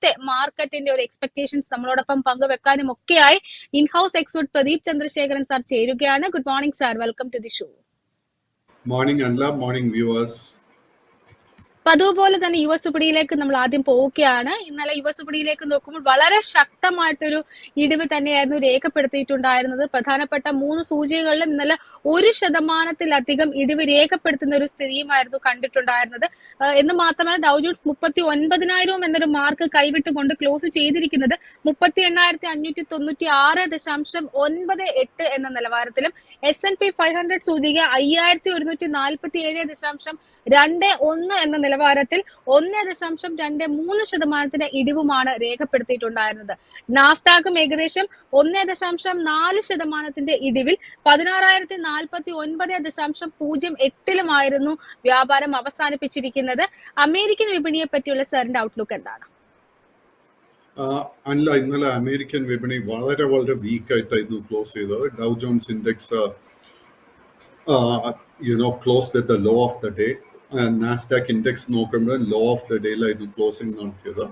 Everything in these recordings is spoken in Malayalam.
ഇന്നത്തെ മാർക്കറ്റിന്റെ ഒരു എക്സ്പെക്ടേഷൻസ് നമ്മളോടൊപ്പം പങ്കുവെക്കാനും ഒക്കെയായി in house expert Pradeep Chandrasekharan sir ചേരുകയാണ്. Good morning sir, welcome to the show. Morning അല്ല, മോർണിംഗ് വ്യൂവേഴ്സ്. അതുപോലെ തന്നെ യു എസ് വിപണിയിലേക്ക് നമ്മൾ ആദ്യം പോവുകയാണ്. ഇന്നലെ യു എസ് വിപണിയിലേക്ക് നോക്കുമ്പോൾ വളരെ ശക്തമായിട്ടൊരു ഇടിവ് തന്നെയായിരുന്നു രേഖപ്പെടുത്തിയിട്ടുണ്ടായിരുന്നത്. പ്രധാനപ്പെട്ട 3 സൂചികകളിലും ഇന്നലെ 1% ഇടിവ് രേഖപ്പെടുത്തുന്ന ഒരു സ്ഥിതിയുമായിരുന്നു കണ്ടിട്ടുണ്ടായിരുന്നത്. എന്ന് മാത്രമല്ല ഡൗ ജോൺസ് 39,000 എന്നൊരു മാർക്ക് കൈവിട്ടുകൊണ്ട് ക്ലോസ് ചെയ്തിരിക്കുന്നത് 38,596.98 എന്ന നിലവാരത്തിലും S&P 500 സൂചിക 5,147.21 എന്ന നിലവാരത്തിൽ 1.23% ഇടിവുമാണ് രേഖപ്പെടുത്തിയിട്ടുണ്ടായിരുന്നത്. നാസ്ഡാക്കും ഏകദേശം 1.4% ഇടിവിൽ 16,049.08 വ്യാപാരം അവസാനിപ്പിച്ചിരിക്കുന്നത്. അമേരിക്കൻ വിപണിയെ പറ്റിയുള്ള സാറിന്റെ ഔട്ട്ലുക്ക് എന്താണ്? അല്ല, ഇന്നലെ അമേരിക്കൻ വിപണി വളരെ വീക്ക് ആയിട്ടായിരുന്നു ക്ലോസ് ചെയ്തത്. ഡൗ John's index closed at the low of the day. Nasdaq index നോക്കുമ്പോൾ ലോ ഓഫ് ദ ഡേയിലായിരുന്നു ക്ലോസിംഗ് നടത്തിയത്.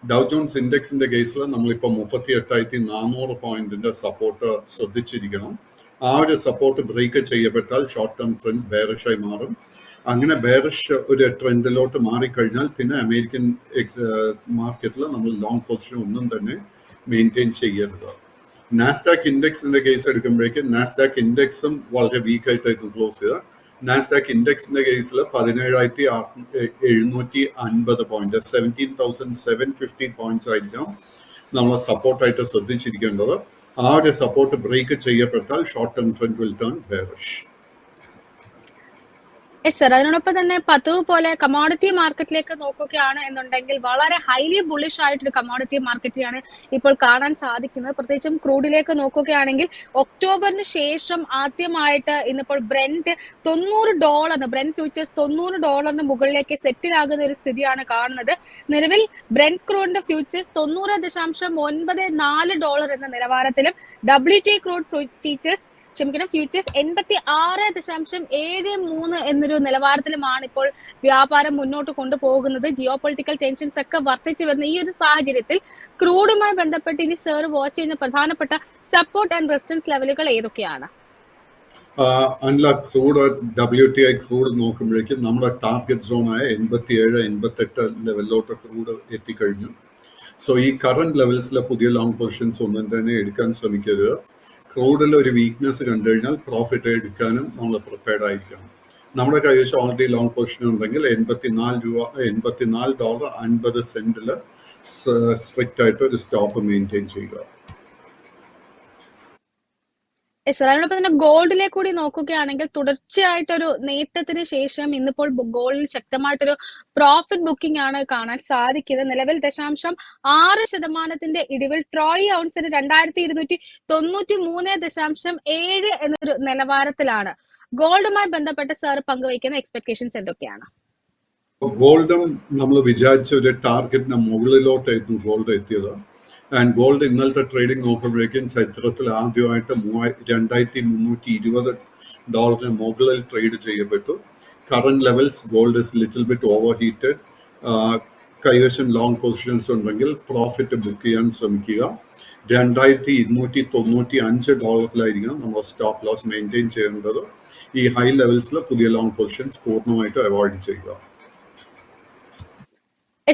ഡൗ ജോൺസ് ഇൻഡെക്സിന്റെ കേസിൽ നമ്മളിപ്പോൾ 38,400 പോയിന്റിന്റെ സപ്പോർട്ട് ശ്രദ്ധിച്ചിരിക്കണം. ആ ഒരു സപ്പോർട്ട് ബ്രേക്ക് ചെയ്യപ്പെട്ടാൽ ഷോർട്ട് ടേം ട്രെൻഡ് ബെയറിഷായി മാറും. അങ്ങനെ ബെയറിഷ് ഒരു ട്രെൻഡിലോട്ട് മാറിക്കഴിഞ്ഞാൽ പിന്നെ അമേരിക്കൻ മാർക്കറ്റിൽ നമ്മൾ ലോങ് പൊസിഷൻ ഒന്നും തന്നെ മെയിൻറ്റെയിൻ ചെയ്യരുത്. നാസ്ഡാക്ക് ഇൻഡെക്സിന്റെ കേസ് എടുക്കുമ്പോഴേക്കും നാസ്ഡാക്ക് ഇൻഡെക്സും വളരെ വീക്കായിട്ടായിരുന്നു ക്ലോസ് ചെയ്തത്. നാസ്ഡാക്ക് ഇൻഡെക്സിന്റെ കേസിൽ 17,750 പോയിന്റ് 17,750 പോയിന്റ്സ് ആയിരിക്കും നമ്മൾ സപ്പോർട്ടായിട്ട് ശ്രദ്ധിച്ചിരിക്കേണ്ടത്. ആ ഒരു സപ്പോർട്ട് ബ്രേക്ക് ചെയ്യപ്പെട്ടാൽ short term trend will turn bearish. Sir, അതിനോടൊപ്പം തന്നെ പതിവ് പോലെ കമോഡിറ്റി മാർക്കറ്റിലേക്ക് നോക്കുകയാണ് എന്നുണ്ടെങ്കിൽ വളരെ ഹൈലി ബുള്ളിഷ് ആയിട്ടൊരു കമോഡിറ്റി മാർക്കറ്റിലാണ് ഇപ്പോൾ കാണാൻ സാധിക്കുന്നത്. പ്രത്യേകിച്ചും ക്രൂഡിലേക്ക് നോക്കുകയാണെങ്കിൽ ഒക്ടോബറിന് ശേഷം ആദ്യമായിട്ട് ഇന്നിപ്പോൾ ബ്രെന്റ് $90, ബ്രെന്റ് ഫ്യൂച്ചേഴ്സ് $90 മുകളിലേക്ക് സെറ്റിൽ ആകുന്ന ഒരു സ്ഥിതിയാണ് കാണുന്നത്. നിലവിൽ ബ്രെന്റ് ക്രൂഡിന്റെ ഫ്യൂച്ചേഴ്സ് $90.94 എന്ന നിലവാരത്തിലും WTI ക്രൂഡ് ഫ്യൂച്ചേഴ്സ് 86.73 എന്നൊരു നിലവാരത്തിലുമാണ് ഇപ്പോൾ വ്യാപാരം മുന്നോട്ട് കൊണ്ടുപോകുന്നത്. ജിയോ പൊളിറ്റിക്കൽ ടെൻഷൻസ് ഒക്കെ വർദ്ധിച്ചു വരുന്ന ഈ ഒരു സാഹചര്യത്തിൽ ക്രൂഡുമായി ബന്ധപ്പെട്ട് ഇനി സർ വാച്ച് ചെയ്യുന്ന പ്രധാനപ്പെട്ട സപ്പോർട്ട് ആൻഡ് റെസിസ്റ്റൻസ് ലെവലുകൾ ഏതൊക്കെയാണ്? ക്രൂഡ് WTI ക്രൂഡ് നോക്കുമ്പോഴേക്കും നമ്മുടെ ടാർഗറ്റ് സോണായ 87-88 ലെവലിലോട്ട് ക്രൂഡ് എത്തിക്കഴിഞ്ഞു. സോ ഈ കറന്റ് ലെവൽസിലെ പുതിയ ലോങ് പൊസിഷൻസ് ഒന്നും തന്നെ എടുക്കാൻ ശ്രമിക്കരുത്. ക്രൂഡിൽ ഒരു വീക്ക്നെസ് കണ്ടു കഴിഞ്ഞാൽ പ്രോഫിറ്റ് എടുക്കാനും നമ്മൾ പ്രിപ്പയർഡ് ആയിരിക്കണം. നമ്മുടെ കൈവശം ഓൾറെഡി ലോങ് പൊസിഷൻ ഉണ്ടെങ്കിൽ $84.50 സ്ട്രിക്റ്റ് ആയിട്ട് ഒരു സ്റ്റോപ്പ് മെയിൻറ്റെയിൻ ചെയ്യുക. അതിനോടൊപ്പം തന്നെ ഗോൾഡിലേക്ക് കൂടി നോക്കുകയാണെങ്കിൽ തുടർച്ചയായിട്ടൊരു നേട്ടത്തിന് ശേഷം ഇന്നിപ്പോൾ ഗോൾഡിൽ ശക്തമായിട്ടൊരു പ്രോഫിറ്റ് ബുക്കിംഗ് ആണ് കാണാൻ സാധിക്കുന്നത്. നിലവിൽ 0.6% ഇടിവിൽ ട്രോയ് ഔൺസിന് 2,293.7 എന്നൊരു നിലവാരത്തിലാണ്. ഗോൾഡുമായി ബന്ധപ്പെട്ട് സാർ പങ്കുവയ്ക്കുന്ന എക്സ്പെക്ടേഷൻസ് എന്തൊക്കെയാണ്? ഗോൾഡും നമ്മൾ വിചാരിച്ച ഒരു ടാർഗറ്റിന് മുകളിലോട്ടായിരുന്നു ഗോൾഡ് എത്തിയത്. ആൻഡ് ഗോൾഡ് ഇന്നലത്തെ ട്രേഡിംഗ് നോക്കുമ്പോഴേക്കും ചരിത്രത്തിൽ ആദ്യമായിട്ട് $3,320 മുകളിൽ ട്രേഡ് ചെയ്യപ്പെട്ടു. Current levels gold is little bit over heated. കൈവശം ലോങ് പൊസിഷൻസ് ഉണ്ടെങ്കിൽ പ്രോഫിറ്റ് ബുക്ക് ചെയ്യാൻ ശ്രമിക്കുക. $2,295 നമ്മൾ സ്റ്റോപ്പ് ലോസ് മെയിൻറ്റെയിൻ ചെയ്യേണ്ടത്. ഈ ഹൈ ലെവൽസിൽ പുതിയ ലോങ് പൊസിഷൻസ് പൂർണ്ണമായിട്ട് അവോയ്ഡ് ചെയ്യുക.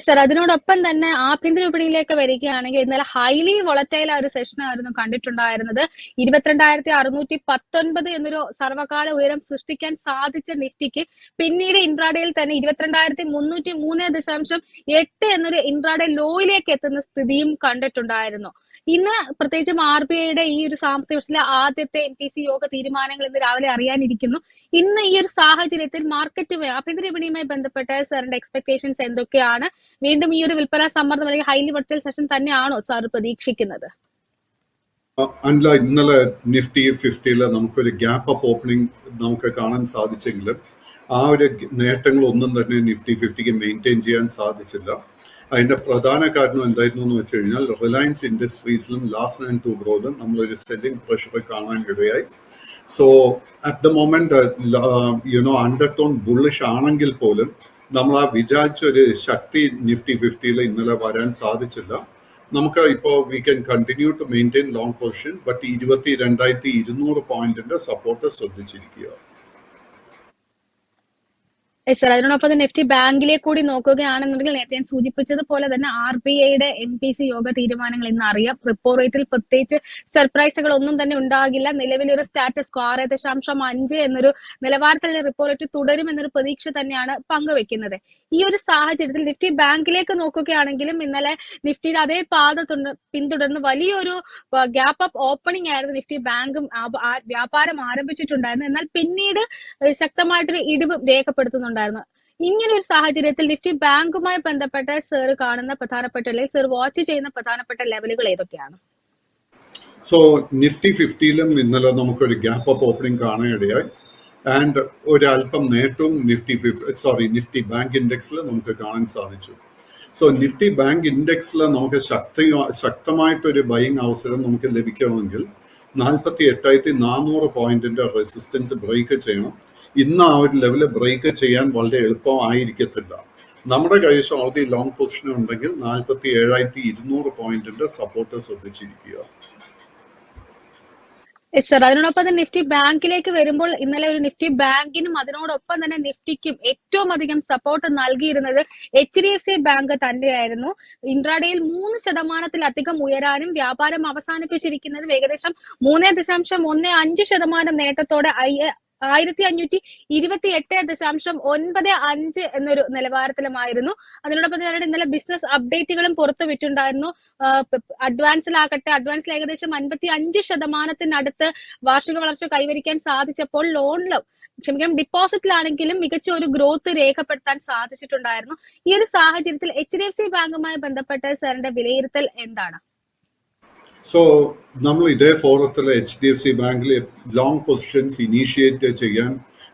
സർ, അതിനോടൊപ്പം തന്നെ ആഭ്യന്തര വിപണിയിലേക്ക് വരികയാണെങ്കിൽ ഇന്നലെ ഹൈലി വോളറ്റൈൽ ആ ഒരു സെഷൻ ആയിരുന്നു കണ്ടിട്ടുണ്ടായിരുന്നത്. 22,619 എന്നൊരു സർവകാല ഉയരം സൃഷ്ടിക്കാൻ സാധിച്ച നിഫ്റ്റിക്ക് പിന്നീട് ഇൻട്രാഡേയിൽ തന്നെ 22,303.8 എന്നൊരു ഇൻട്രാഡേ ലോയിലേക്ക് എത്തുന്ന സ്ഥിതിയും കണ്ടിട്ടുണ്ടായിരുന്നു. ഇന്ന് പ്രത്യേകിച്ചും RBIയുടെ ഈ ഒരു സാമ്പത്തിക വർഷത്തിലെ ആദ്യത്തെ MPC യോഗ തീരുമാനങ്ങൾ ഇന്ന് രാവിലെ അറിയാനിരിക്കുന്നു. ഇന്ന് ഈ ഒരു സാഹചര്യത്തിൽ മാർക്കറ്റുമായി ആഭ്യന്തര വിപണിയുമായി ബന്ധപ്പെട്ട സാറിന്റെ എക്സ്പെക്ടേഷൻസ് എന്തൊക്കെയാണ്? വീണ്ടും ഈ ഒരു വിൽപ്പന സമ്മർദ്ദം അല്ലെങ്കിൽ ഹൈലി വോളറ്റൈൽ സെഷൻ തന്നെയാണോ സാർ പ്രതീക്ഷിക്കുന്നത്? ഇന്നലെ നിഫ്റ്റി 50 നമുക്കൊരു ഗ്യാപ്പ് അപ്പ് ഓപ്പണിംഗ് നമുക്ക് കാണാൻ സാധിച്ചെങ്കിലും ആ ഒരു നേട്ടങ്ങളൊന്നും തന്നെ നിഫ്റ്റി 50 മെയിൻറ്റെയിൻ ചെയ്യാൻ സാധിച്ചില്ല. അതിന്റെ പ്രധാന കാരണം എന്തായിരുന്നു എന്ന് വെച്ച് കഴിഞ്ഞാൽ റിലയൻസ് ഇൻഡസ്ട്രീസിലും ലാസ്റ്റ് ആൻഡ് ടൂബ്രോയിലും നമ്മളൊരു സെല്ലിംഗ് പ്രഷർ കാണാൻ ഇടയായി. So at the moment undertone bullish ആണെങ്കിൽ പോലും നമ്മൾ ആ വിചാരിച്ച ഒരു ശക്തി നിഫ്റ്റി 50-ൽ ഇന്നലെ വരാൻ സാധിച്ചില്ല. നമുക്ക് ഇപ്പോൾ we can continue to maintain long position, but 22,200 പോയിന്റിന്റെ സപ്പോർട്ട് ശ്രദ്ധിച്ചിരിക്കുക. സർ, അതിനോടൊപ്പം തന്നെ നിഫ്റ്റി ബാങ്കിലേക്ക് കൂടി നോക്കുകയാണെന്നുണ്ടെങ്കിൽ നേരത്തെ ഞാൻ സൂചിപ്പിച്ചതുപോലെ തന്നെ RBIയുടെ MPC യോഗ തീരുമാനങ്ങൾ ഇന്ന് അറിയാം. റിപ്പോ റേറ്റിൽ പ്രത്യേകിച്ച് സർപ്രൈസുകൾ ഒന്നും തന്നെ ഉണ്ടാകില്ല. നിലവിലൊരു സ്റ്റാറ്റസ് 6.5 എന്നൊരു നിലവാരത്തിൽ റിപ്പോ റേറ്റ് തുടരുമെന്നൊരു പ്രതീക്ഷ തന്നെയാണ് പങ്കുവെക്കുന്നത്. ഈ ഒരു സാഹചര്യത്തിൽ നിഫ്റ്റി ബാങ്കിലേക്ക് നോക്കുകയാണെങ്കിലും ഇന്നലെ നിഫ്റ്റിയുടെ അതേ പാത പിന്തുടർന്ന് വലിയൊരു ഗ്യാപ്പ് അപ്പ് ഓപ്പണിംഗ് ആയിരുന്നു നിഫ്റ്റി ബാങ്കും വ്യാപാരം ആരംഭിച്ചിട്ടുണ്ടായിരുന്നു. എന്നാൽ പിന്നീട് ശക്തമായിട്ടൊരു ഇടിവ് രേഖപ്പെടുത്തുന്നുണ്ടായിരുന്നു. ഇങ്ങനെ ഒരു സാഹചര്യത്തിൽ നിഫ്റ്റി ബാങ്കുമായി ബന്ധപ്പെട്ട സർ കാണുന്ന പ്രധാനപ്പെട്ട അല്ലെങ്കിൽ സർ വാച്ച് ചെയ്യുന്ന പ്രധാനപ്പെട്ട ലെവലുകൾ ഏതൊക്കെയാണ്? സോ നിഫ്റ്റി 50-ലും ഇന്നലെ നമുക്കൊരു ഗ്യാപ്പ് അപ്പ് ഓപ്പണിംഗ് കാണാനിടയായി. ആൻഡ് ഒരല്പം നേട്ടവും നിഫ്റ്റി ബാങ്ക് ഇൻഡെക്സിൽ നമുക്ക് കാണാൻ സാധിച്ചു. സോ നിഫ്റ്റി ബാങ്ക് ഇൻഡെക്സിൽ നമുക്ക് ശക്തമായിട്ടൊരു ബൈയിങ് അവസരം നമുക്ക് ലഭിക്കണമെങ്കിൽ 48,400 പോയിന്റിന്റെ റെസിസ്റ്റൻസ് ബ്രേക്ക് ചെയ്യണം. ഇന്ന് ആ ഒരു ലെവല് ബ്രേക്ക് ചെയ്യാൻ വളരെ എളുപ്പമായിരിക്കത്തില്ല. നമ്മുടെ കൈവശം ഓൾറെഡി ലോങ് പൊസിഷൻ ഉണ്ടെങ്കിൽ 47,200 പോയിന്റിന്റെ സപ്പോർട്ട് ശ്രദ്ധിച്ചിരിക്കുക. സർ, അതിനോടൊപ്പം തന്നെ നിഫ്റ്റി ബാങ്കിലേക്ക് വരുമ്പോൾ ഇന്നലെ ഒരു നിഫ്റ്റി ബാങ്കിനും അതിനോടൊപ്പം തന്നെ നിഫ്റ്റിക്കും ഏറ്റവും അധികം സപ്പോർട്ട് നൽകിയിരുന്നത് HDFC ബാങ്ക് തന്നെയായിരുന്നു. ഇൻട്രാഡേയിൽ 3% ഉയരാനും വ്യാപാരം അവസാനിപ്പിച്ചിരിക്കുന്നത് ഏകദേശം 3.15% നേട്ടത്തോടെ 1528.95 എന്നൊരു നിലവാരത്തിലുമായിരുന്നു. അതിനോടൊപ്പം തന്നെ ഇന്നലെ ബിസിനസ് അപ്ഡേറ്റുകളും പുറത്തുവിട്ടുണ്ടായിരുന്നു. അഡ്വാൻസിൽ ഏകദേശം 55% വാർഷിക വളർച്ച കൈവരിക്കാൻ സാധിച്ചപ്പോൾ ഡിപ്പോസിറ്റിലാണെങ്കിലും മികച്ച ഒരു ഗ്രോത്ത് രേഖപ്പെടുത്താൻ സാധിച്ചിട്ടുണ്ടായിരുന്നു. ഈ ഒരു സാഹചര്യത്തിൽ HDFC ബാങ്കുമായി ബന്ധപ്പെട്ട സാറിന്റെ വിലയിരുത്തൽ എന്താണ്? സോ നമ്മൾ ഇതേ ഫോറത്തിൽ HDFC ബാങ്കിൽ ലോങ് പൊസിഷൻസ് ഇനീഷ്യേറ്റ് ചെയ്യാൻ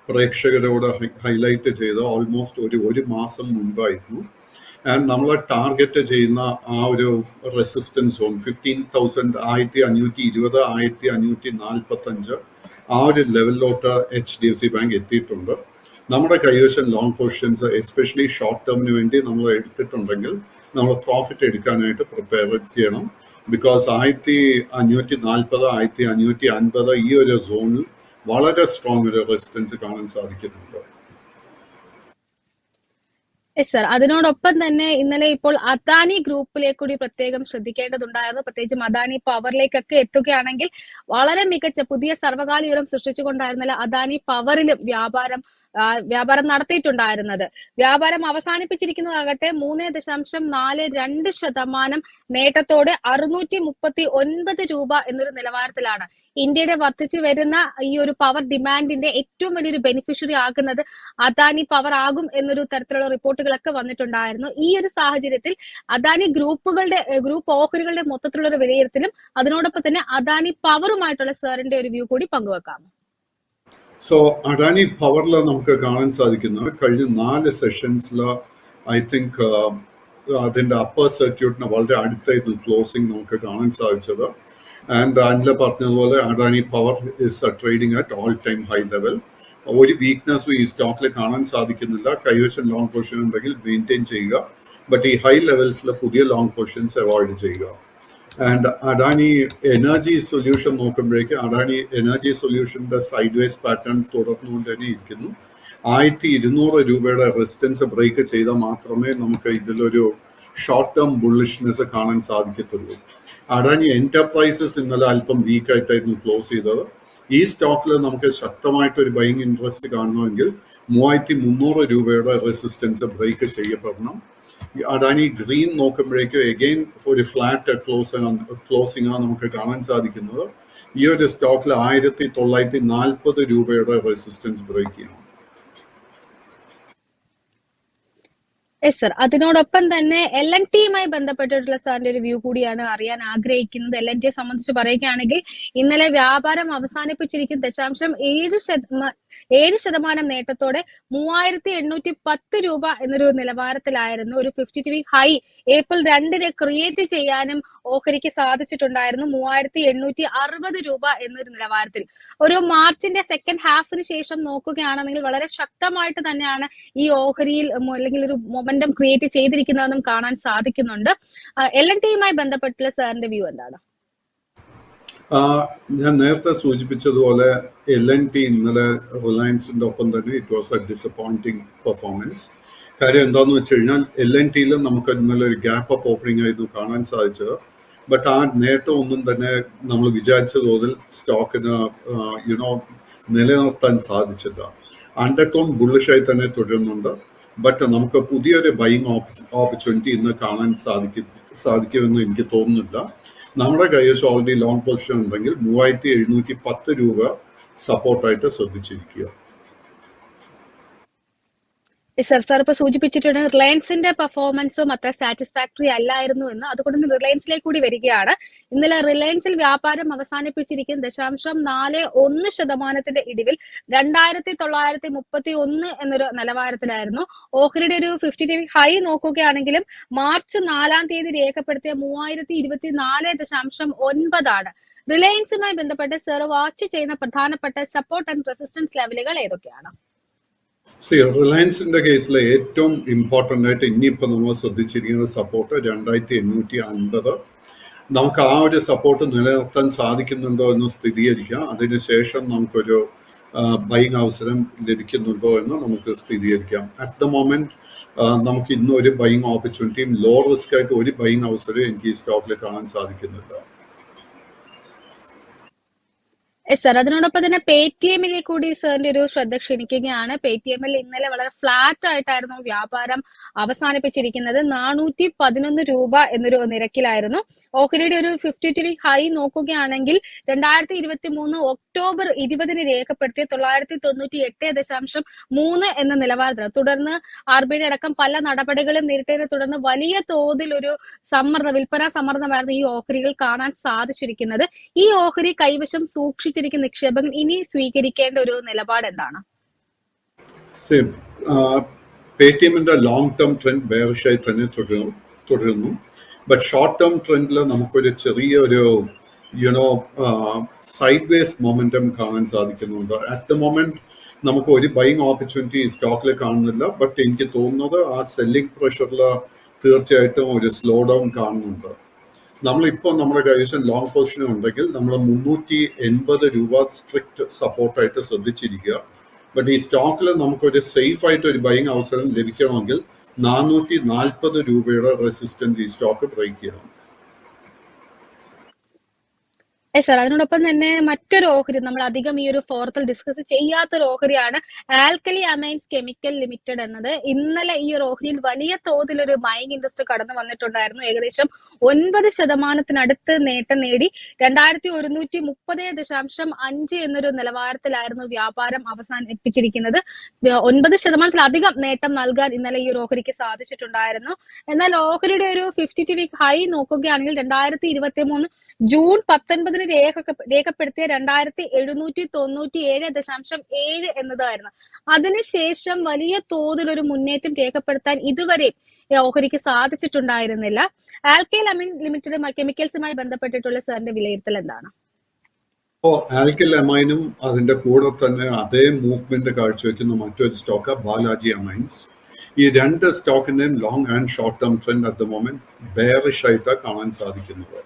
പ്രേക്ഷകരോട് ഹൈലൈറ്റ് ചെയ്ത് ഓൾമോസ്റ്റ് ഒരു മാസം മുൻപായിരുന്നു. ആൻഡ് നമ്മൾ ടാർഗറ്റ് ചെയ്യുന്ന ആ ഒരു റെസിസ്റ്റൻസ് സോൺ 15,520, 1545 ആ ഒരു ലെവലിലോട്ട് HDFC ബാങ്ക് എത്തിയിട്ടുണ്ട്. നമ്മുടെ കൈവശം ലോങ് പൊസിഷൻസ് എസ്പെഷ്യലി ഷോർട്ട് ടേമിന് വേണ്ടി നമ്മൾ എടുത്തിട്ടുണ്ടെങ്കിൽ നമ്മൾ പ്രോഫിറ്റ് എടുക്കാനായിട്ട് പ്രിപ്പയർ ചെയ്യണം. ബിക്കോസ് 1540, 1550 ഈ ഒരു സോണിൽ വളരെ സ്ട്രോങ് ഒരു റെസിസ്റ്റൻസ് കാണാൻ സാധിക്കുന്നുണ്ട്. സർ, അതിനോടൊപ്പം തന്നെ ഇന്നലെ ഇപ്പോൾ അദാനി ഗ്രൂപ്പിലേക്ക് കൂടി പ്രത്യേകം ശ്രദ്ധിക്കേണ്ടതുണ്ടായിരുന്നു. പ്രത്യേകിച്ചും അദാനി പവറിലേക്കൊക്കെ എത്തുകയാണെങ്കിൽ വളരെ മികച്ച പുതിയ സർവകാല ഉയരം സൃഷ്ടിച്ചുകൊണ്ടായിരുന്നല്ലോ അദാനി പവറിലും വ്യാപാരം നടത്തിയിട്ടുണ്ടായിരുന്നത്. വ്യാപാരം അവസാനിപ്പിച്ചിരിക്കുന്നതാകട്ടെ 3.42% നേട്ടത്തോടെ 639 രൂപ എന്നൊരു നിലവാരത്തിലാണ്. ഇന്ത്യയുടെ വർദ്ധിച്ചു വരുന്ന ഈ ഒരു പവർ ഡിമാൻഡിന്റെ ഏറ്റവും വലിയൊരു ബെനിഫിഷ്യറി ആകുന്നത് അദാനി പവർ ആകും എന്നൊരു തരത്തിലുള്ള റിപ്പോർട്ടുകളൊക്കെ വന്നിട്ടുണ്ടായിരുന്നു. ഈ ഒരു സാഹചര്യത്തിൽ അദാനി ഗ്രൂപ്പ് ഓഹരികളുടെ മൊത്തത്തിലുള്ള ഒരു വിലയിരുത്തലും അതിനോടൊപ്പം തന്നെ അദാനി പവറുമായിട്ടുള്ള സാറിന്റെ ഒരു വ്യൂ കൂടി പങ്കുവെക്കാം. സോ അഡാനി പവറിൽ നമുക്ക് കാണാൻ സാധിക്കുന്നത് കഴിഞ്ഞ 4 സെഷൻസിൽ ഐ തിങ്ക് അതിൻ്റെ അപ്പർ സർക്യൂട്ടിന് വളരെ അടുത്തായിരുന്നു ക്ലോസിംഗ് നമുക്ക് കാണാൻ സാധിച്ചത്. ആൻഡ് അനില പറഞ്ഞതുപോലെ Adani power is trading at all time high level. ഒരു വീക്ക്നെസ്സും ഈ സ്റ്റോക്കിൽ കാണാൻ സാധിക്കുന്നില്ല. കൈവശം ലോങ് പൊസിഷൻ ഉണ്ടെങ്കിൽ മെയിൻറ്റെയിൻ ചെയ്യുക, ബട്ട് ഈ ഹൈ ലെവൽസിൽ പുതിയ ലോങ് പൊസിഷൻസ് അവോയ്ഡ് ചെയ്യുക. ആൻഡ് അഡാനി എനർജി സൊല്യൂഷൻ നോക്കുമ്പോഴേക്ക് അഡാനി എനർജി സൊല്യൂഷൻ്റെ സൈഡ് വേസ് പാറ്റേൺ തുടർന്നുകൊണ്ട് തന്നെ ഇരിക്കുന്നു. 1200 രൂപയുടെ റെസിസ്റ്റൻസ് ബ്രേക്ക് ചെയ്താൽ മാത്രമേ നമുക്ക് ഇതിലൊരു ഷോർട്ട് ടേം ബുള്ളിഷ്നെസ് കാണാൻ സാധിക്കത്തുള്ളൂ. അഡാനി എന്റർപ്രൈസസ് ഇന്നലെ അല്പം വീക്കായിട്ടായിരുന്നു ക്ലോസ് ചെയ്തത്. ഈ സ്റ്റോക്കിൽ നമുക്ക് ശക്തമായിട്ടൊരു ബൈയിങ് ഇൻട്രസ്റ്റ് കാണണമെങ്കിൽ 3300 രൂപയുടെ റെസിസ്റ്റൻസ് ബ്രേക്ക് ചെയ്യപ്പെടണം. അഡാനി ഗ്രീൻ നോക്കുമ്പോഴേക്കും എഗെയിൻ ഒരു ഫ്ലാറ്റ് ക്ലോസിംഗ് ആണ് നമുക്ക് കാണാൻ സാധിക്കുന്നത്. ഈ ഒരു സ്റ്റോക്കിൽ 1940 രൂപയുടെ റെസിസ്റ്റൻസ് ബ്രേക്ക് ചെയ്യണം. സർ, അതിനോടൊപ്പം തന്നെ LNTയുമായി ബന്ധപ്പെട്ടിട്ടുള്ള സാറിന്റെ ഒരു വ്യൂ കൂടിയാണ് അറിയാൻ ആഗ്രഹിക്കുന്നത്. LNTയെ സംബന്ധിച്ച് പറയുകയാണെങ്കിൽ ഇന്നലെ വ്യാപാരം അവസാനിപ്പിച്ചിരിക്കുന്ന 7% നേട്ടത്തോടെ 3810 രൂപ എന്നൊരു നിലവാരത്തിലായിരുന്നു. ഒരു 52 വീക്ക് ഹൈ ഏപ്രിൽ 2 ക്രിയേറ്റ് ചെയ്യാനും ഓഹരിക്ക് സാധിച്ചിട്ടുണ്ടായിരുന്നു. 3860 രൂപ എന്നൊരു നിലവാരത്തിൽ. ഒരു മാർച്ചിന്റെ സെക്കൻഡ് ഹാഫിന് ശേഷം നോക്കുകയാണെങ്കിൽ വളരെ ശക്തമായിട്ട് തന്നെയാണ് ഈ ഓഹരിയിൽ അല്ലെങ്കിൽ ഒരു മൊമെന്റം ക്രിയേറ്റ് ചെയ്തിരിക്കുന്നതെന്നും കാണാൻ സാധിക്കുന്നുണ്ട്. L&Tയുമായി ബന്ധപ്പെട്ടുള്ള സാറിന്റെ വ്യൂ എന്താണ്? ഞാൻ നേരത്തെ സൂചിപ്പിച്ചതുപോലെ L&T ഇന്നലെ റിലയൻസിന്റെ ഒപ്പം തന്നെ it was A disappointing performance. കാര്യം എന്താണെന്ന് വെച്ച് കഴിഞ്ഞാൽ L&Tയിൽ നമുക്ക് ഇന്നലെ ഒരു ഗ്യാപ്പ് അപ്പ് ഓപ്പണിംഗ് ആയിരുന്നു കാണാൻ സാധിച്ചത്. ബട്ട് ആ നേട്ടം ഒന്നും തന്നെ നമ്മൾ വിചാരിച്ച തോതിൽ സ്റ്റോക്കിന് നിലനിർത്താൻ സാധിച്ചില്ല. അണ്ടർടോൺ ബുള്ളിഷായി തന്നെ തുടരുന്നുണ്ട്. ബട്ട് നമുക്ക് പുതിയൊരു ബൈങ് ഓപ്പർച്യൂണിറ്റി ഇന്ന് കാണാൻ സാധിക്കുമെന്ന് എനിക്ക് തോന്നുന്നില്ല. നമ്മുടെ കൈവശം ഓൾറെഡി ലോങ് പൊസിഷൻ ഉണ്ടെങ്കിൽ 3710 രൂപ സപ്പോർട്ടായിട്ട് ശ്രദ്ധിച്ചിരിക്കുക. സാർ ഇപ്പൊ സൂചിപ്പിച്ചിട്ടുണ്ട് റിലയൻസിന്റെ പെർഫോമൻസും അത്ര സാറ്റിസ്ഫാക്ടറി അല്ലായിരുന്നു എന്ന്. അതുകൊണ്ട് റിലയൻസിലേക്ക് കൂടി വരികയാണ്. ഇന്നലെ റിലയൻസിൽ വ്യാപാരം അവസാനിപ്പിച്ചിരിക്കുന്ന 0.41% ഇടിവിൽ 2931 എന്നൊരു നിലവാരത്തിലായിരുന്നു. ഓഹരിയുടെ ഒരു 52 വീക്ക് ഹൈ നോക്കുകയാണെങ്കിലും മാർച്ച് 4 രേഖപ്പെടുത്തിയ 3024.9 ആണ്. റിലയൻസുമായി ബന്ധപ്പെട്ട് സാർ വാച്ച് ചെയ്യുന്ന പ്രധാനപ്പെട്ട സപ്പോർട്ട് ആൻഡ് റെസിസ്റ്റൻസ് ലെവലുകൾ ഏതൊക്കെയാണ്? റിലയൻസിന്റെ കേസിൽ ഏറ്റവും ഇമ്പോർട്ടൻ്റ് ആയിട്ട് ഇനിയിപ്പോൾ നമ്മൾ ശ്രദ്ധിച്ചിരിക്കുന്ന സപ്പോർട്ട് 2850. നമുക്ക് ആ ഒരു സപ്പോർട്ട് നിലനിർത്താൻ സാധിക്കുന്നുണ്ടോ എന്ന് സ്ഥിരീകരിക്കാം. അതിനുശേഷം നമുക്കൊരു ബൈങ് അവസരം ലഭിക്കുന്നുണ്ടോ എന്ന് നമുക്ക് സ്ഥിരീകരിക്കാം. അറ്റ് ദ മൊമെന്റ് നമുക്ക് ഇന്ന് ഒരു ബൈങ് ഓപ്പർച്യൂണിറ്റിയും ലോ റിസ്ക് ആയിട്ട് ഒരു ബൈങ് അവസരവും എനിക്ക് ഈ സ്റ്റോക്കിൽ കാണാൻ സാധിക്കുന്നില്ല. സാർ അതിനോടൊപ്പം തന്നെ പേടിഎമ്മിലേക്ക് കൂടി സാറിന്റെ ഒരു ശ്രദ്ധ ക്ഷണിക്കുകയാണ്. പേടിഎമ്മിൽ ഇന്നലെ വളരെ ഫ്ലാറ്റ് ആയിട്ടായിരുന്നു വ്യാപാരം അവസാനിപ്പിച്ചിരിക്കുന്നത്. 411 രൂപ എന്നൊരു നിരക്കിലായിരുന്നു. ഓഹരിയുടെ ഒരു 52 വീക്ക് ഹൈ നോക്കുകയാണെങ്കിൽ 2023 ഒക്ടോബർ 20 രേഖപ്പെടുത്തിയ 998.3 എന്ന നിലവാരത്തിൽ. തുടർന്ന് RBI അടക്കം പല നടപടികളും നേരിട്ടതിനെ തുടർന്ന് വലിയ തോതിൽ ഒരു വിൽപ്പന സമ്മർദ്ദമായിരുന്നു ഈ ഓഹരികൾ കാണാൻ സാധിച്ചിരിക്കുന്നത്. ഈ ഓഹരി കൈവശം സൂക്ഷിച്ചിരിക്കുന്ന നിക്ഷേപകൻ ഇനി സ്വീകരിക്കേണ്ട ഒരു നിലപാട് എന്താണ്? പേടിഎമ്മിന്റെ ലോങ് ടേം ട്രെൻഡ് ബെയറിഷായി തന്നെ തുടരുന്നു. ബട്ട് ഷോർട്ട് ടേം ട്രെൻഡിൽ നമുക്കൊരു ചെറിയൊരു സൈഡ് വേസ് മൊമെന്റം കാണാൻ സാധിക്കുന്നുണ്ട്. അറ്റ് ദ മൊമെന്റ് നമുക്ക് ഒരു ബൈങ് ഓപ്പർച്യൂണിറ്റി സ്റ്റോക്കിൽ കാണുന്നില്ല. ബട്ട് എനിക്ക് തോന്നുന്നത് ആ സെല്ലിംഗ് പ്രഷറിൽ തീർച്ചയായിട്ടും ഒരു സ്ലോ ഡൗൺ കാണുന്നുണ്ട്. നമ്മളിപ്പോൾ നമ്മുടെ കൈവശം ലോങ് പൊസിഷൻ ഉണ്ടെങ്കിൽ നമ്മൾ 380 രൂപ സ്ട്രിക്റ്റ് സപ്പോർട്ടായിട്ട് ശ്രദ്ധിച്ചിരിക്കുക. ബട്ട് ഈ സ്റ്റോക്കിൽ നമുക്കൊരു സേഫ് ആയിട്ട് ഒരു ബൈങ് അവസരം ലഭിക്കണമെങ്കിൽ 440 രൂപയുടെ റെസിസ്റ്റൻസ് ഈ സ്റ്റോക്ക് ബ്രേക്ക് ചെയ്യണം. സാർ അതിനോടൊപ്പം തന്നെ മറ്റൊരു ഓഹരി നമ്മൾ അധികം ഈ ഒരു ഫോറത്തിൽ ഡിസ്കസ് ചെയ്യാത്തൊരു ഓഹരിയാണ് ആൽക്കലി അമൈൻസ് കെമിക്കൽ ലിമിറ്റഡ് എന്നത്. ഇന്നലെ ഈ ഒരു ഓഹരിയിൽ വലിയ തോതിൽ ഒരു ബൈങ് ഇൻട്രസ്റ്റ് കടന്നു വന്നിട്ടുണ്ടായിരുന്നു. ഏകദേശം 9% നേട്ടം നേടി 2130.5 എന്നൊരു നിലവാരത്തിലായിരുന്നു വ്യാപാരം അവസാനിപ്പിച്ചിരിക്കുന്നത്. 9%-ലധികം നേട്ടം നൽകാൻ ഇന്നലെ ഈ ഒരു ഓഹരിക്ക് സാധിച്ചിട്ടുണ്ടായിരുന്നു. എന്നാൽ ഓഹരിയുടെ ഒരു 52 വീക്ക് ഹൈ നോക്കുകയാണെങ്കിൽ 2023 ജൂൺ 19 രേഖപ്പെടുത്തിയ 2797.7 എന്നതായിരുന്നു. അതിനുശേഷം വലിയ തോതിൽ ഒരു മുന്നേറ്റം രേഖപ്പെടുത്താൻ ഇതുവരെ ഓഹരിക്ക് സാധിച്ചിട്ടുണ്ടായിരുന്നില്ല. ആൽക്കൈൽ അമൈൻ ലിമിറ്റഡ് കെമിക്കൽസുമായി ബന്ധപ്പെട്ടിട്ടുള്ള സാറിന്റെ വിലയിരുത്തൽ എന്താണ്? ആൽക്കൈൽ അമൈനും അതിന്റെ കൂടെ തന്നെ അതേ മൂവ്മെന്റ് കാഴ്ചവെക്കുന്ന മറ്റൊരു സ്റ്റോക്ക് ബാലാജി അമൈൻസ്. ഈ രണ്ട് സ്റ്റോക്കിന്റെയും long and short term trend at the moment bearish ആയിട്ട് കാണാൻ സാധിക്കുന്നത്.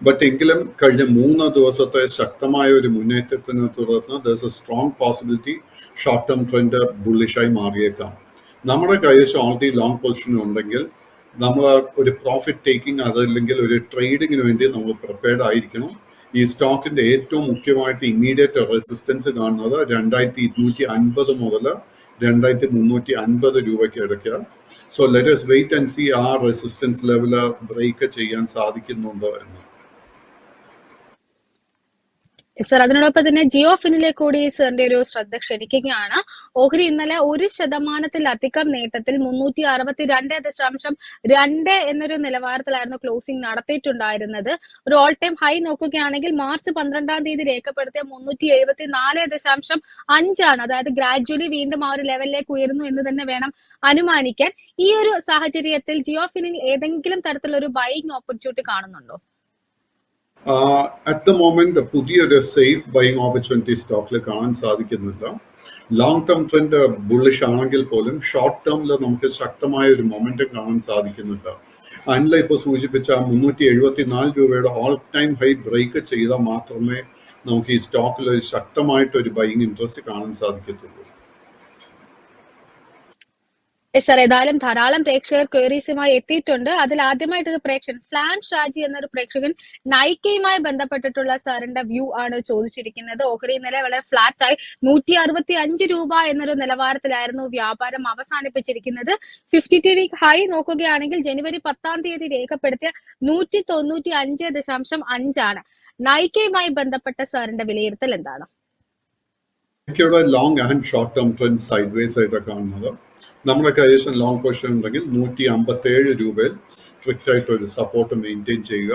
ബട്ട് എങ്കിലും കഴിഞ്ഞ 3 ദിവസത്തെ ശക്തമായ ഒരു മുന്നേറ്റത്തിനെ തുടർന്ന് there's a strong possibility short term trend ബുള്ളിഷായി മാറിയേക്കാം. നമ്മുടെ കൈവശം ഓൾറെഡി ലോങ് പൊസിഷൻ ഉണ്ടെങ്കിൽ നമ്മൾ ഒരു പ്രോഫിറ്റ് ടേക്കിംഗ് അതല്ലെങ്കിൽ ഒരു ട്രേഡിങ്ങിന് വേണ്ടി നമ്മൾ പ്രിപ്പയർഡ് ആയിരിക്കണം. ഈ സ്റ്റോക്കിന്റെ ഏറ്റവും മുഖ്യമായിട്ട് ഇമ്മീഡിയറ്റ് റെസിസ്റ്റൻസ് കാണുന്നത് 2250 മുതൽ 2350 രൂപയ്ക്ക് ഇടയ്ക്ക്. So let us wait and see ആ റെസിസ്റ്റൻസ് ലെവല് ബ്രേക്ക് ചെയ്യാൻ സാധിക്കുന്നുണ്ടോ എന്ന്. സർ, അതിനോടൊപ്പം തന്നെ ജിയോ ഫിനിലെ കൂടി സാറിന്റെ ഒരു ശ്രദ്ധ ക്ഷണിക്കുകയാണ്. ഓഹരി ഇന്നലെ 1% നേട്ടത്തിൽ 362.2 എന്നൊരു നിലവാരത്തിലായിരുന്നു ക്ലോസിംഗ് നടത്തിയിട്ടുണ്ടായിരുന്നത്. ഒരു ഓൾ ടൈം ഹൈ നോക്കുകയാണെങ്കിൽ മാർച്ച് 12 രേഖപ്പെടുത്തിയ 374.5 ആണ്. അതായത് ഗ്രാജുവലി വീണ്ടും ആ ഒരു ലെവലിലേക്ക് ഉയരുന്നു എന്ന് തന്നെ വേണം അനുമാനിക്കാൻ. ഈ ഒരു സാഹചര്യത്തിൽ ജിയോ ഫിനിൽ ഏതെങ്കിലും തരത്തിലുള്ള ഒരു ബൈയിങ് ഓപ്പർച്യൂണിറ്റി കാണുന്നുണ്ടോ? അറ്റ് ദ മൊമെന്റ് പുതിയൊരു സേഫ് ബൈയിങ് ഓപ്പർച്യൂണിറ്റി സ്റ്റോക്കിൽ കാണാൻ സാധിക്കുന്നില്ല. ലോങ് ടേം ട്രെൻഡ് ബുള്ളിഷ് ആണെങ്കിൽ പോലും ഷോർട്ട് ടേമിൽ നമുക്ക് ശക്തമായ ഒരു മൊമെന്റം കാണാൻ സാധിക്കുന്നില്ല. അനില ഇപ്പോൾ സൂചിപ്പിച്ച 374 രൂപയുടെ ഓൾ ടൈം ഹൈ ബ്രേക്ക് ചെയ്താൽ മാത്രമേ നമുക്ക് ഈ സ്റ്റോക്കിൽ ശക്തമായിട്ടൊരു ബൈയിങ് ഇൻട്രസ്റ്റ് കാണാൻ സാധിക്കത്തുള്ളൂ. സർ, ഏതായാലും ധാരാളം പ്രേക്ഷകർ ക്വയറീസുമായി എത്തിയിട്ടുണ്ട്. അതിൽ ആദ്യമായിട്ടൊരു പ്രേക്ഷകൻ ഫ്ലാൻ ഷാജി എന്നൊരു പ്രേക്ഷകൻ നൈക്കയുമായി ബന്ധപ്പെട്ടിട്ടുള്ള സാറിന്റെ വ്യൂ ആണ് ചോദിച്ചിരിക്കുന്നത്. ഓഹരി ഇന്നലെ വളരെ ഫ്ലാറ്റ് ആയി 165 രൂപ എന്നൊരു നിലവാരത്തിലായിരുന്നു വ്യാപാരം അവസാനിപ്പിച്ചിരിക്കുന്നത്. 52 വീക്ക് ഹൈ നോക്കുകയാണെങ്കിൽ ജനുവരി 10 രേഖപ്പെടുത്തിയ 195.5 ആണ്. നൈക്കയുമായി ബന്ധപ്പെട്ട സാറിന്റെ വിലയിരുത്തൽ എന്താണ്? Long and short term trend side vase ആയിട്ടാണ് കാണുന്നത്. നമ്മുടെ കൈവശം ലോങ് പൊസിഷൻ ഉണ്ടെങ്കിൽ 157 രൂപയിൽ സ്ട്രിക്റ്റ് ആയിട്ട് ഒരു സപ്പോർട്ട് മെയിൻറ്റെയിൻ ചെയ്യുക.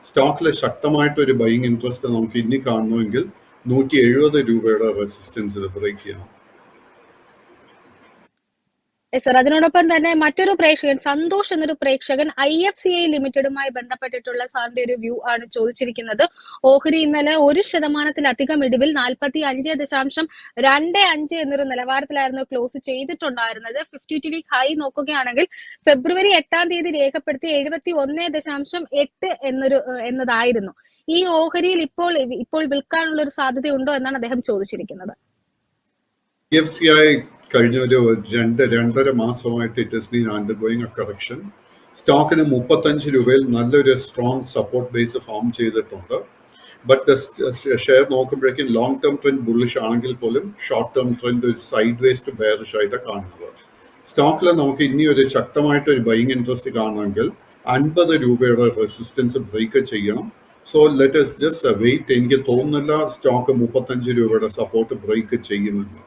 സ്റ്റോക്കിൽ ശക്തമായിട്ടൊരു ബൈയിങ് ഇൻട്രസ്റ്റ് നമുക്ക് ഇനി കാണണമെങ്കിൽ 170 രൂപയുടെ റെസിസ്റ്റൻസ് ഇത് ബ്രേക്ക് ചെയ്യണം. സർ, അതിനോടൊപ്പം തന്നെ മറ്റൊരു പ്രേക്ഷകൻ സന്തോഷ് എന്നൊരു പ്രേക്ഷകൻ IFCI ലിമിറ്റഡുമായി ബന്ധപ്പെട്ടിട്ടുള്ള സാറിന്റെ ഒരു വ്യൂ ആണ് ചോദിച്ചിരിക്കുന്നത്. ഓഹരി ഇന്നലെ 1% ഇടിവിൽ 45.25 എന്നൊരു നിലവാരത്തിലായിരുന്നു ക്ലോസ് ചെയ്തിട്ടുണ്ടായിരുന്നത്. 52 വീക്ക് ഹൈ നോക്കുകയാണെങ്കിൽ ഫെബ്രുവരി 8 രേഖപ്പെടുത്തിയ 71.8 എന്നതായിരുന്നു. ഈ ഓഹരിയിൽ ഇപ്പോൾ വിൽക്കാനുള്ള ഒരു സാധ്യതയുണ്ടോ എന്നാണ് അദ്ദേഹം ചോദിച്ചിരിക്കുന്നത്. IFCI കഴിഞ്ഞ ഒരു 2-2.5 മാസമായിട്ട് it has been undergoing a correction. സ്റ്റോക്കിന് 35 രൂപയിൽ നല്ലൊരു സ്ട്രോങ് സപ്പോർട്ട് ബേസ് ഫോം ചെയ്തിട്ടുണ്ട്. ബട്ട് ഷെയർ നോക്കുമ്പോഴേക്കും ലോങ് ടേം ട്രെൻഡ് ബുള്ളിഷ് ആണെങ്കിൽ പോലും ഷോർട്ട് ടേം ട്രെൻഡ് ഒരു സൈഡ് വേസ് ടു ബെയറിഷ് ആയിട്ടാണ് കാണുന്നത്. സ്റ്റോക്കിൽ നമുക്ക് ഇനി ഒരു ശക്തമായിട്ടൊരു ബൈയിങ് ഇൻട്രസ്റ്റ് കാണണമെങ്കിൽ 50 രൂപയുടെ റെസിസ്റ്റൻസ് ബ്രേക്ക് ചെയ്യണം. So let us just wait. എനിക്ക് തോന്നുന്നില്ല സ്റ്റോക്ക് 35 രൂപയുടെ സപ്പോർട്ട് ബ്രേക്ക് ചെയ്യുന്നില്ല.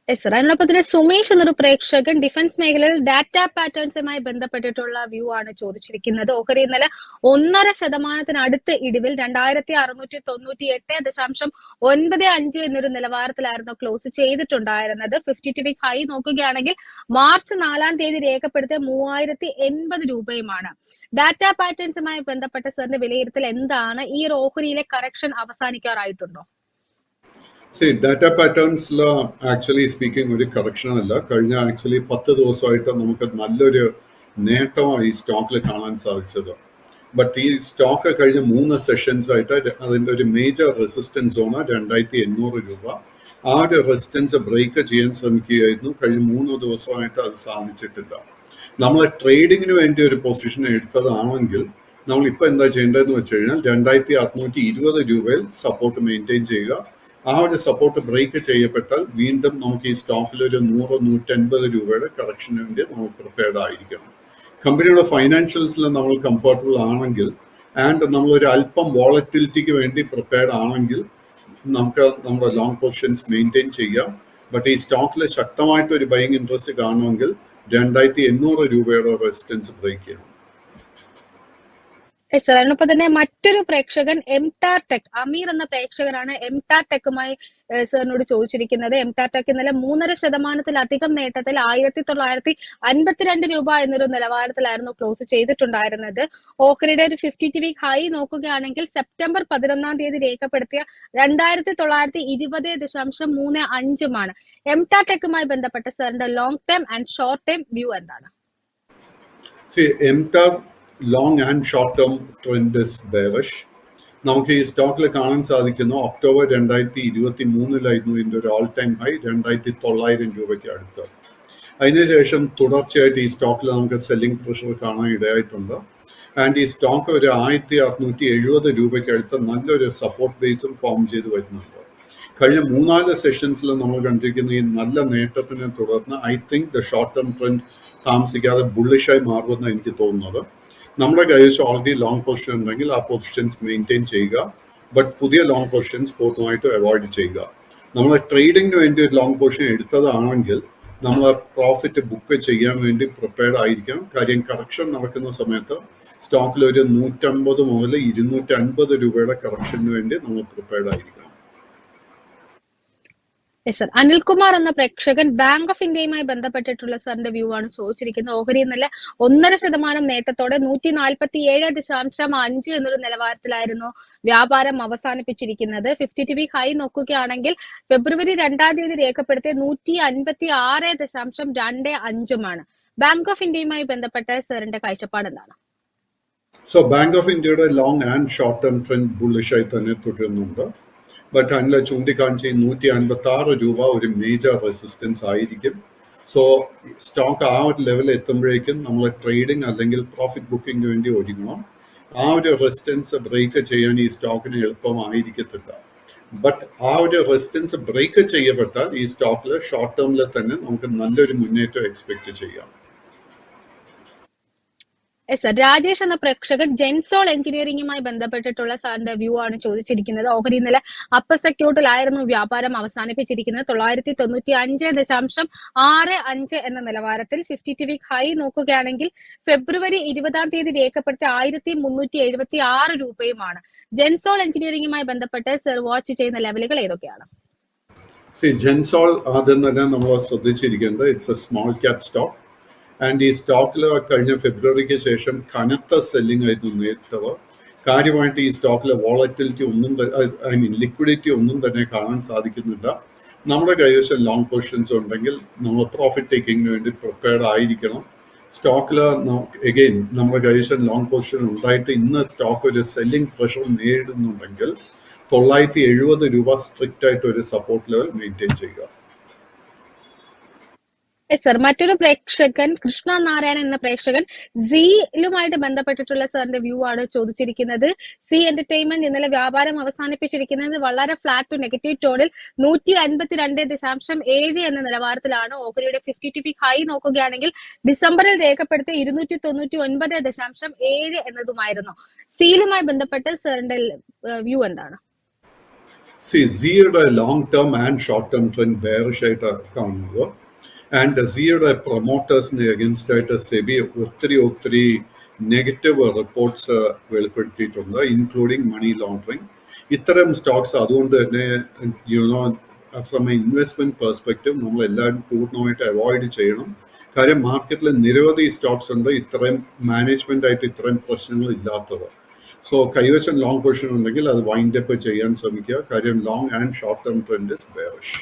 സർ, അതിനൊപ്പം തന്നെ സുമേഷ് എന്നൊരു പ്രേക്ഷകൻ ഡിഫൻസ് മേഖലയിൽ ഡാറ്റ പാറ്റേൺസുമായി ബന്ധപ്പെട്ടിട്ടുള്ള വ്യൂ ആണ് ചോദിച്ചിരിക്കുന്നത്. ഓഹരി ഇന്നലെ 1.5% ഇടിവിൽ 2698.95 എന്നൊരു നിലവാരത്തിലായിരുന്നു ക്ലോസ് ചെയ്തിട്ടുണ്ടായിരുന്നത്. 52 വീക്ക് ഹൈ നോക്കുകയാണെങ്കിൽ മാർച്ച് 4 രേഖപ്പെടുത്തിയ 3080 രൂപയുമാണ്. ഡാറ്റ പാറ്റേൺസുമായി ബന്ധപ്പെട്ട സാറിന്റെ വിലയിരുത്തൽ എന്താണ്? ഈ ഒരു ഓഹരിയിലെ കറക്ഷൻ അവസാനിക്കാറായിട്ടുണ്ടോ? ഡാറ്റ പാറ്റേൺസിൽ ആക്ച്വലി സ്പീക്കിംഗ് ഒരു കറക്ഷൻ അല്ല. കഴിഞ്ഞ 10 ദിവസമായിട്ട് നമുക്ക് നല്ലൊരു നേട്ടമാണ് ഈ സ്റ്റോക്കിൽ കാണാൻ സാധിച്ചത്. ബട്ട് ഈ സ്റ്റോക്ക് കഴിഞ്ഞ 3 സെഷൻസ് ആയിട്ട് അതിൻ്റെ ഒരു മേജർ റെസിസ്റ്റൻസ് സോണ് 2800 രൂപ. ആ ഒരു റെസിസ്റ്റൻസ് ബ്രേക്ക് ചെയ്യാൻ ശ്രമിക്കുകയായിരുന്നു. കഴിഞ്ഞ 3 ദിവസമായിട്ട് അത് സാധിച്ചിട്ടില്ല. നമ്മൾ ട്രേഡിങ്ങിന് വേണ്ടി ഒരു പൊസിഷൻ എടുത്തതാണെങ്കിൽ നമ്മളിപ്പോൾ എന്താ ചെയ്യേണ്ടതെന്ന് വെച്ച് കഴിഞ്ഞാൽ 2620 രൂപയിൽ സപ്പോർട്ട് മെയിൻറ്റെയിൻ ചെയ്യുക. ആ ഒരു സപ്പോർട്ട് ബ്രേക്ക് ചെയ്യപ്പെട്ടാൽ വീണ്ടും നമുക്ക് ഈ സ്റ്റോക്കിൽ ഒരു 100-150 രൂപയുടെ കറക്ഷന് വേണ്ടി നമ്മൾ പ്രിപ്പയർഡ് ആയിരിക്കണം. കമ്പനിയുടെ ഫൈനാൻഷ്യൽസിൽ നമ്മൾ കംഫർട്ടബിൾ ആണെങ്കിൽ ആൻഡ് നമ്മളൊരു അല്പം വോളറ്റിലിറ്റിക്ക് വേണ്ടി പ്രിപ്പയർഡ് ആണെങ്കിൽ നമുക്ക് നമ്മുടെ ലോങ് പൊസിഷൻസ് മെയിൻറ്റെയിൻ ചെയ്യാം. ബട്ട് ഈ സ്റ്റോക്കിൽ ശക്തമായിട്ട് ഒരു ബൈയിങ് ഇൻട്രസ്റ്റ് കാണുമെങ്കിൽ 2800 രൂപയുടെ റെസിസ്റ്റൻസ് ബ്രേക്ക് ചെയ്യണം. സർ, അതിനൊപ്പം തന്നെ മറ്റൊരു പ്രേക്ഷകൻ എംടാർ ടെക് അമീർ എന്ന പ്രേക്ഷകനാണ് എംടാർ ടെക്കുമായി സാറിനോട് ചോദിച്ചിരിക്കുന്നത്. എംടാർ ടെക് ഇന്നലെ 3.5% നേട്ടത്തിൽ 1952 രൂപ എന്നൊരു നിലവാരത്തിലായിരുന്നു ക്ലോസ് ചെയ്തിട്ടുണ്ടായിരുന്നത്. ഓഹരിയുടെ ഒരു 52 വീക്ക് ഹൈ നോക്കുകയാണെങ്കിൽ സെപ്റ്റംബർ 11 രേഖപ്പെടുത്തിയ 2920.35 എംടാർ ടെക്കുമായി ബന്ധപ്പെട്ട സാറിന്റെ long term and short term view എന്താണ്? MTAR long and short term trend is bearish. നമുക്ക് ഈ സ്റ്റോക്കിൽ കാണാൻ സാധിക്കുന്നു ഒക്ടോബർ 2023 ഇതിൻ്റെ ഒരു ഓൾ ടൈം ഹൈ 2900 രൂപയ്ക്ക് അടുത്ത്. അതിനുശേഷം തുടർച്ചയായിട്ട് ഈ സ്റ്റോക്കിൽ നമുക്ക് സെല്ലിംഗ് പ്രഷർ കാണാൻ ഇടയായിട്ടുണ്ട്. ആൻഡ് ഈ സ്റ്റോക്ക് ഒരു 1670 രൂപയ്ക്ക് അടുത്ത് നല്ലൊരു സപ്പോർട്ട് ബേസും ഫോം ചെയ്ത് വരുന്നുണ്ട്. കഴിഞ്ഞ 3-4 സെഷൻസിൽ നമ്മൾ കണ്ടിരിക്കുന്ന ഈ നല്ല നേട്ടത്തിനെ തുടർന്ന് I think the short term trend താമസിക്കാതെ ബുള്ളിഷായി മാറുമെന്ന് എനിക്ക് തോന്നുന്നത്. നമ്മുടെ കൈവശം ഓൾറെഡി ലോങ് പൊസിഷൻ ഉണ്ടെങ്കിൽ ആ പൊസിഷൻസ് മെയിൻറ്റെയിൻ ചെയ്യുക, ബട്ട് പുതിയ ലോങ് പൊസിഷൻസ് പൂർണ്ണമായിട്ട് അവോയ്ഡ് ചെയ്യുക. നമ്മൾ ട്രേഡിങ്ങിന് വേണ്ടി ഒരു ലോങ് പൊസിഷൻ എടുത്തതാണെങ്കിൽ നമ്മൾ പ്രോഫിറ്റ് ബുക്ക് ചെയ്യാൻ വേണ്ടി പ്രിപ്പയർഡ് ആയിരിക്കണം. കാര്യം കറക്ഷൻ നടക്കുന്ന സമയത്ത് സ്റ്റോക്കിൽ ഒരു 150 മുതൽ 250 രൂപയുടെ കറക്ഷന് വേണ്ടി നമ്മൾ പ്രിപ്പയർഡ് ആയിരിക്കണം. Yes sir. അനിൽകുമാർ എന്ന പ്രേക്ഷകൻ ബാങ്ക് ഓഫ് ഇന്ത്യയുമായി ബന്ധപ്പെട്ടിട്ടുള്ള സാറിന്റെ വ്യൂ ആണ് ചോദിച്ചിരിക്കുന്നത്. ഓഹരി ഇന്നലെ 1.5% നേട്ടത്തോടെ 147.5 എന്നൊരു നിലവാരത്തിലായിരുന്നു വ്യാപാരം അവസാനിപ്പിച്ചിരിക്കുന്നത്. 52 വീക്ക് ഹൈ നോക്കുകയാണെങ്കിൽ ഫെബ്രുവരി 2-ാം തീയതി രേഖപ്പെടുത്തിയ 156.25 ബാങ്ക് ഓഫ് ഇന്ത്യയുമായി ബന്ധപ്പെട്ട സാറിന്റെ കാഴ്ചപ്പാട് എന്താണ്? സോ ബാങ്ക് ഓഫ് ഇന്ത്യയുടെ long and short term trend bullish ആയി തന്നെ തുടരുന്നുണ്ട്. ബട്ട് അതിൽ ചൂണ്ടിക്കാണിച്ച 156 രൂപ ഒരു മേജർ റെസിസ്റ്റൻസ് ആയിരിക്കും. സോ സ്റ്റോക്ക് ആ ഒരു ലെവൽ എത്തുമ്പോഴേക്കും നമ്മൾ ട്രേഡിംഗ് അല്ലെങ്കിൽ പ്രോഫിറ്റ് ബുക്കിംഗ് വേണ്ടി ഒരുങ്ങണം. ആ ഒരു റെസിസ്റ്റൻസ് ബ്രേക്ക് ചെയ്യാൻ ഈ സ്റ്റോക്കിന് എളുപ്പമായിരിക്കത്തില്ല. ബട്ട് ആ ഒരു റെസിസ്റ്റൻസ് ബ്രേക്ക് ചെയ്യപ്പെട്ടാൽ ഈ സ്റ്റോക്കിൽ ഷോർട്ട് ടേമിൽ തന്നെ നമുക്ക് നല്ലൊരു മുന്നേറ്റം എക്സ്പെക്ട് ചെയ്യാം. Yes sir. രാജേഷ് എന്ന പ്രേക്ഷകൻ ജെൻസോൾ എഞ്ചിനീയറിംഗുമായി ബന്ധപ്പെട്ടിട്ടുള്ള സാറിന്റെ വ്യൂ ആണ് ചോദിച്ചിരിക്കുന്നത്. ഓഹരി ഇന്നലെ അപ്പർ സർക്യൂട്ടിലായിരുന്നു വ്യാപാരം അവസാനിപ്പിച്ചിരിക്കുന്നത്. 995.65 എന്ന നിലവാരത്തിൽ 52 വീക്ക് ഹൈ നോക്കുകയാണെങ്കിൽ ഫെബ്രുവരി 20-ാം തീയതി രേഖപ്പെടുത്തിയ 1376 രൂപയുമാണ്. ജെൻസോൾ എഞ്ചിനീയറിംഗുമായി ബന്ധപ്പെട്ട് സർ വാച്ച് ചെയ്യുന്ന ലെവലുകൾ ഏതൊക്കെയാണ്? ജെൻസോൾ ആദ്യം തന്നെ നമ്മൾ ശ്രദ്ധിച്ചിരിക്കുന്നത് it's a small cap stock. And ഈ സ്റ്റോക്കിൽ കഴിഞ്ഞ ഫെബ്രുവരിക്ക് ശേഷം കനത്ത സെല്ലിംഗ് ആയിരുന്നു നേരിട്ടത്. കാര്യമായിട്ട് ഈ സ്റ്റോക്കിലെ വോളറ്റിലിറ്റി ഒന്നും ലിക്വിഡിറ്റി ഒന്നും തന്നെ കാണാൻ സാധിക്കുന്നില്ല. നമ്മുടെ കൈവശം ലോങ് പൊസിഷൻസ് ഉണ്ടെങ്കിൽ നമ്മൾ പ്രോഫിറ്റ് ടേക്കിങ്ങിന് വേണ്ടി പ്രിപ്പയർഡ് ആയിരിക്കണം. സ്റ്റോക്കിൽ എഗെയിൻ നമ്മുടെ കൈവശം ലോങ് പൊസിഷൻ ഉണ്ടായിട്ട് ഇന്ന് സ്റ്റോക്ക് ഒരു സെല്ലിംഗ് പ്രഷർ നേരിടുന്നുണ്ടെങ്കിൽ 970 രൂപ സ്ട്രിക്റ്റ് ആയിട്ട് ഒരു സപ്പോർട്ട് ലെവൽ മെയിൻറ്റെയിൻ ചെയ്യുക. Yes sir. മറ്റൊരു പ്രേക്ഷകൻ കൃഷ്ണ നാരായണൻ എന്ന പ്രേക്ഷകൻ സീലുമായിട്ട് ബന്ധപ്പെട്ടിട്ടുള്ള സാറിന്റെ വ്യൂ ആണ് ചോദിച്ചിരിക്കുന്നത്. സി എന്റർടൈൻമെന്റ് ഇന്നലെ വ്യാപാരം അവസാനിപ്പിച്ചിരിക്കുന്നത് വളരെ ഫ്ലാറ്റ് ടു നെഗറ്റീവ് ടോണിൽ 152.7 എന്ന നിലവാരത്തിലാണ്. ഓഹരിയുടെ 52 വീക്ക് ഹൈ നോക്കുകയാണെങ്കിൽ ഡിസംബറിൽ രേഖപ്പെടുത്തിയ 299.7 എന്നതുമായിരുന്നു. സീലുമായി ബന്ധപ്പെട്ട് സാറിന്റെ വ്യൂ എന്താണ്? സിയുടെ long term and short term trend bearish ആയിട്ട് കാണുന്നത്. ആൻഡ് സിയുടെ പ്രൊമോട്ടേഴ്സിന് അഗൻസ്റ്റ് ആയിട്ട് സെബി ഒത്തിരി നെഗറ്റീവ് റിപ്പോർട്ട്സ് വെളിപ്പെടുത്തിയിട്ടുണ്ട്, ഇൻക്ലൂഡിങ് മണി ലോണ്ടറിങ്. ഇത്തരം സ്റ്റോക്സ് അതുകൊണ്ട് തന്നെ ഫ്രം എ ഇൻവെസ്റ്റ്മെന്റ് പെർസ്പെക്റ്റീവ് നമ്മൾ എല്ലാവരും പൂർണ്ണമായിട്ട് അവോയ്ഡ് ചെയ്യണം. കാര്യം മാർക്കറ്റിൽ നിരവധി സ്റ്റോക്സ് ഉണ്ട് ഇത്രയും മാനേജ്മെന്റ് ആയിട്ട് ഇത്രയും പ്രശ്നങ്ങൾ ഇല്ലാത്തത്. സോ കൈവശം ലോങ് പൊസിഷൻ ഉണ്ടെങ്കിൽ അത് വൈൻഡ് അപ്പ് ചെയ്യാൻ ശ്രമിക്കുക. കാര്യം long and short term trend is bearish.